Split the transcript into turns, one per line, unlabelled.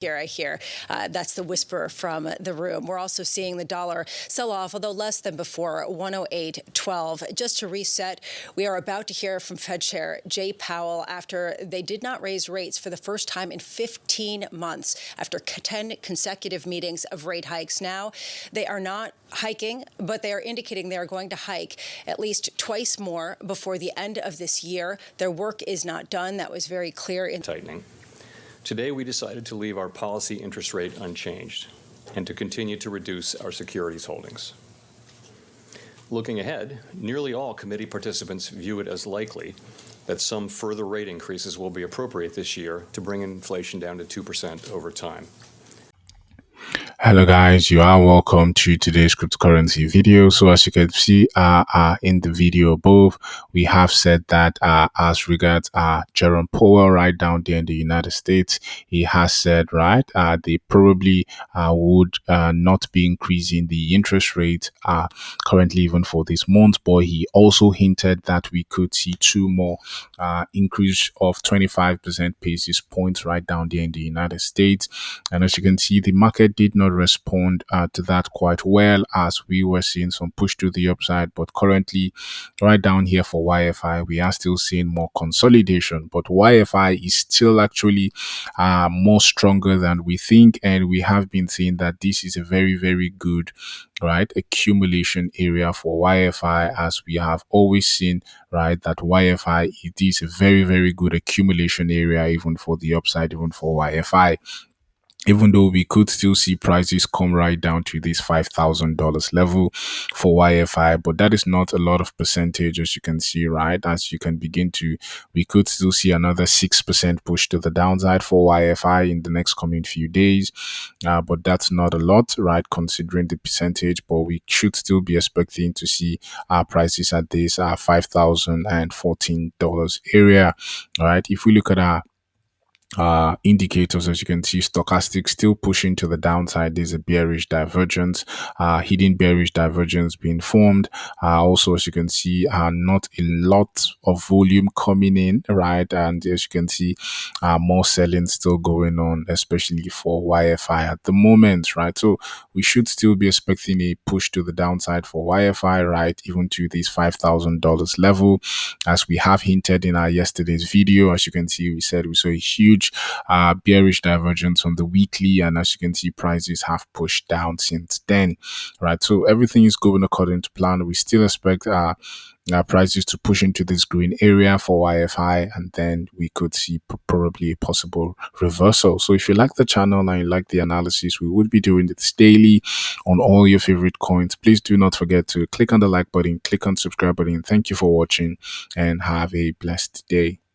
here, I hear. That's the whisper from the room. We're also seeing the dollar sell off, although less than before, 108.12. Just to reset, we are about to hear from Fed Chair Jay Powell after they did not raise rates for the first time in 15 months after 10 consecutive meetings of rate hikes. Now, they are not hiking, but they are indicating they are going to hike at least twice more before the end of this year. Their work is not done. That was very clear in
tightening. Today, we decided to leave our policy interest rate unchanged and to continue to reduce our securities holdings. Looking ahead, nearly all committee participants view it as likely that some further rate increases will be appropriate this year to bring inflation down to 2% over time.
Hello guys, you are welcome to today's cryptocurrency video. So as you can see in the video above, we have said that as regards Jerome Powell right down there in the United States, he has said they probably would not be increasing the interest rate currently even for this month, but he also hinted that we could see two more increase of 25% basis points right down there in the United States. And as you can see, the market did not respond to that quite well, as we were seeing some push to the upside. But currently, right down here for YFI, we are still seeing more consolidation. But YFI is still actually more stronger than we think, and we have been seeing that this is a very, very good accumulation area for YFI, as we have always seen that YFI, it is a very, very good accumulation area, even for the upside, even for YFI. Even though we could still see prices come right down to this $5,000 level for YFI, but that is not a lot of percentage, as you can see, as you can begin to, we could still see another 6% push to the downside for YFI in the next coming few days. But that's not a lot, considering the percentage, but we should still be expecting to see prices at this $5,014 area. If we look at our indicators, as you can see, stochastic still pushing to the downside. There's a bearish divergence, hidden bearish divergence being formed. Also, as you can see, not a lot of volume coming in, and as you can see, more selling still going on, especially for YFI at the moment, so we should still be expecting a push to the downside for YFI, even to this $5,000 level, as we have hinted in our yesterday's video. As you can see, we said we saw a huge bearish divergence on the weekly, and as you can see, prices have pushed down since then, so everything is going according to plan. We still expect prices to push into this green area for YFI, and then we could see probably a possible reversal. So if you like the channel and you like the analysis, we would be doing this daily on all your favorite coins. Please do not forget to click on the like button, click on subscribe button. Thank you for watching, and have a blessed day.